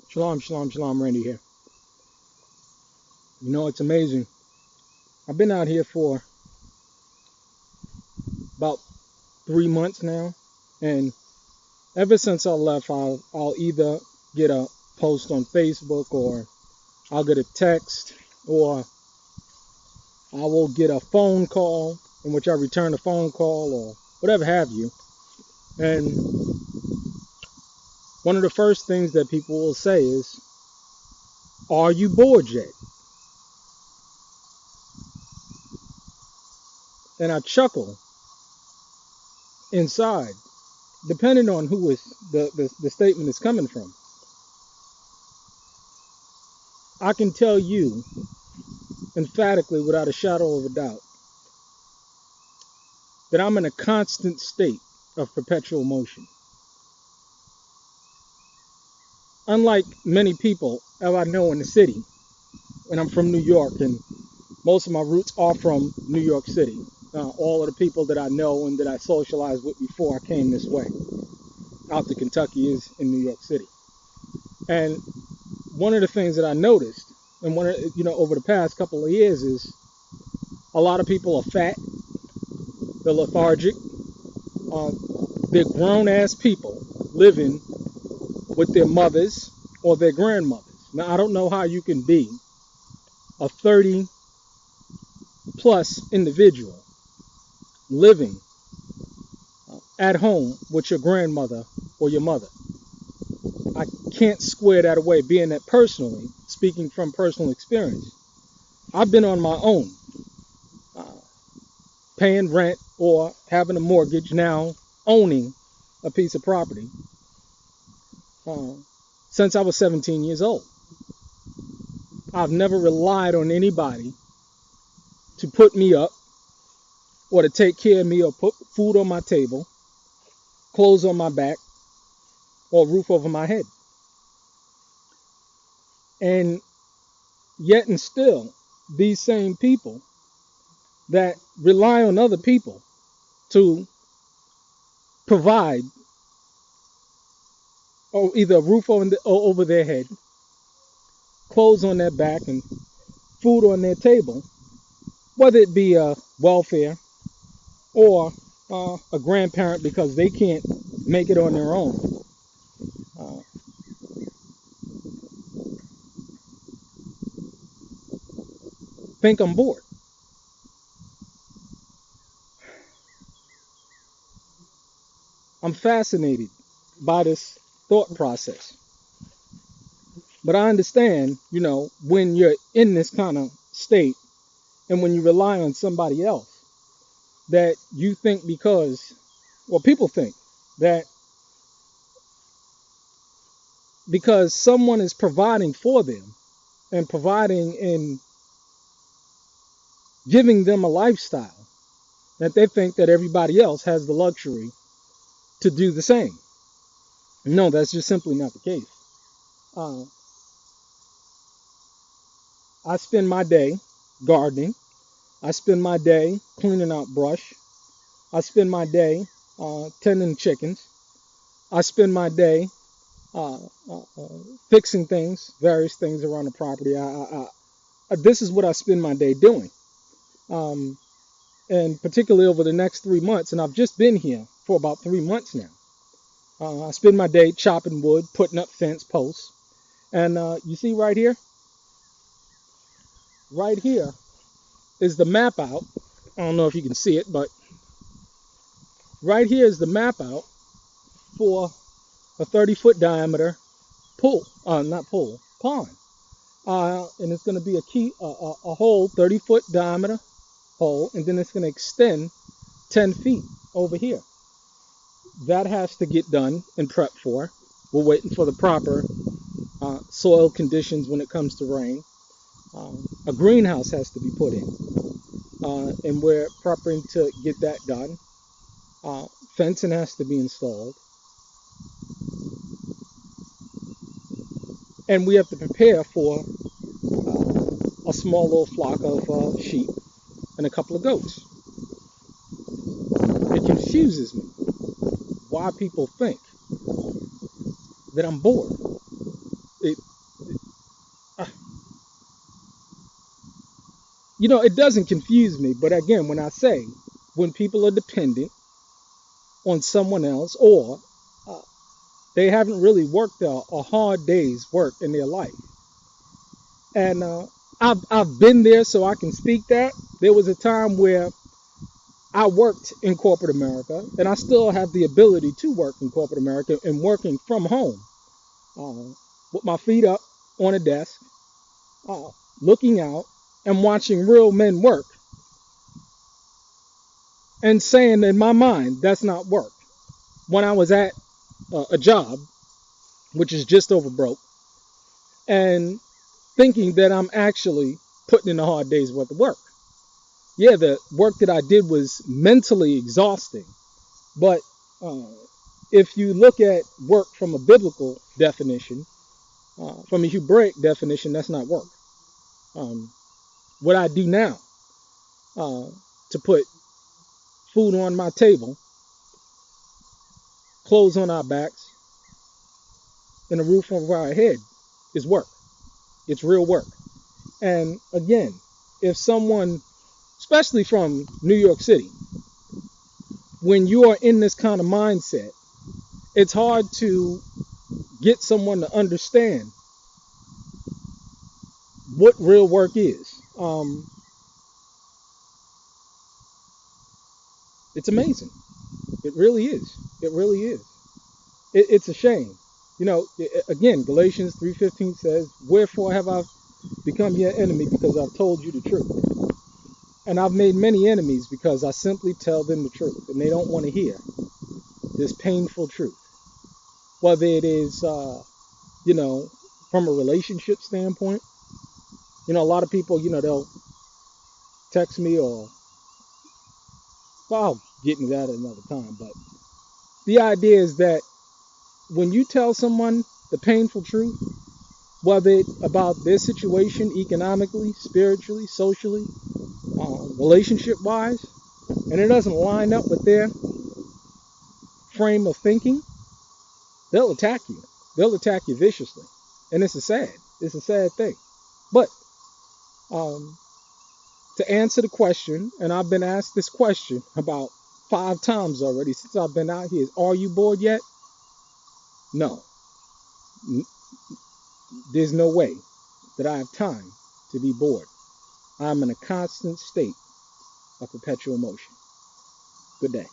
Shalom, shalom, shalom, Randy here. You know, it's amazing. I've been out here for about 3 months now, and ever since I left, I'll either get a post on Facebook, or I'll get a text, or I will get a phone call in which I return a phone call or whatever have you. And one of the first things that people will say is, "Are you bored yet?" And I chuckle inside, depending on who is the statement is coming from. I can tell you emphatically, without a shadow of a doubt, that I'm in a constant state of perpetual motion. Unlike many people that I know in the city, and I'm from New York, and most of my roots are from New York City. All of the people that I know and that I socialized with before I came this way, out to Kentucky, is in New York City. And one of the things that I noticed, and over the past couple of years, is a lot of people are fat, they're lethargic, they're grown-ass people living with their mothers or their grandmothers. Now, I don't know how you can be a 30-plus individual living at home with your grandmother or your mother. I can't square that away, being that personally, speaking from personal experience, I've been on my own, paying rent or having a mortgage, now owning a piece of property, since I was 17 years old. I've never relied on anybody to put me up or to take care of me or put food on my table, clothes on my back, or a roof over my head. And yet and still, these same people that rely on other people to provide or either a roof over their head, clothes on their back, and food on their table, whether it be welfare or a grandparent because they can't make it on their own, think I'm bored. I'm fascinated by this thought process. But I understand, when you're in this kind of state and when you rely on somebody else, that you think people think that because someone is providing for them and providing and giving them a lifestyle, that they think that everybody else has the luxury to do the same. No, that's just simply not the case. I spend my day gardening. I spend my day cleaning out brush. I spend my day tending chickens. I spend my day fixing things, various things around the property. This is what I spend my day doing. And particularly over the next 3 months, and I've just been here for about 3 months now. I spend my day chopping wood, putting up fence posts. And you see right here is the map out. I don't know if you can see it, but right here is the map out for a 30-foot diameter pond. And it's going to be a whole 30-foot diameter hole, and then it's going to extend 10 feet over here. That has to get done and prepped for. We're waiting for the proper soil conditions when it comes to rain. A greenhouse has to be put in, and we're prepping to get that done. Fencing has to be installed, and we have to prepare for a small little flock of sheep and a couple of goats. It confuses me why people think that I'm bored. It, uh, it doesn't confuse me. But again, when I say when people are dependent on someone else, or uh, they haven't really worked a hard day's work in their life, and I've been there, so I can speak that. There was a time where I worked in corporate America, and I still have the ability to work in corporate America and working from home, uh, with my feet up on a desk, uh, looking out and watching real men work, and saying in my mind that's not work. When I was at a job, which is just over broke, and thinking that I'm actually putting in a hard day's worth of work. Yeah, the work that I did was mentally exhausting, but uh, if you look at work from a biblical definition, from a Hebraic definition, that's not work. Um, what I do now, uh, to put food on my table, clothes on our backs, and a roof over our head is work. It's real work. And again, if someone, especially from New York City, when you are in this kind of mindset, it's hard to get someone to understand what real work is. It's amazing. It really is. It really is. It's a shame. Again, Galatians 3:15 says, "Wherefore have I become your enemy? Because I've told you the truth. And I've made many enemies because I simply tell them the truth, and they don't want to hear this painful truth. Whether it is, you know, from a relationship standpoint, a lot of people, they'll text me, or, well, I'll get into that another time. But the idea is that when you tell someone the painful truth, whether it's about their situation economically, spiritually, socially, relationship wise, and it doesn't line up with their frame of thinking, they'll attack you. They'll attack you viciously. And it's a sad thing. But um, to answer the question, and I've been asked this question about 5 times already since I've been out here, are you bored yet? No. There's no way that I have time to be bored. I'm in a constant state of perpetual motion. Good day.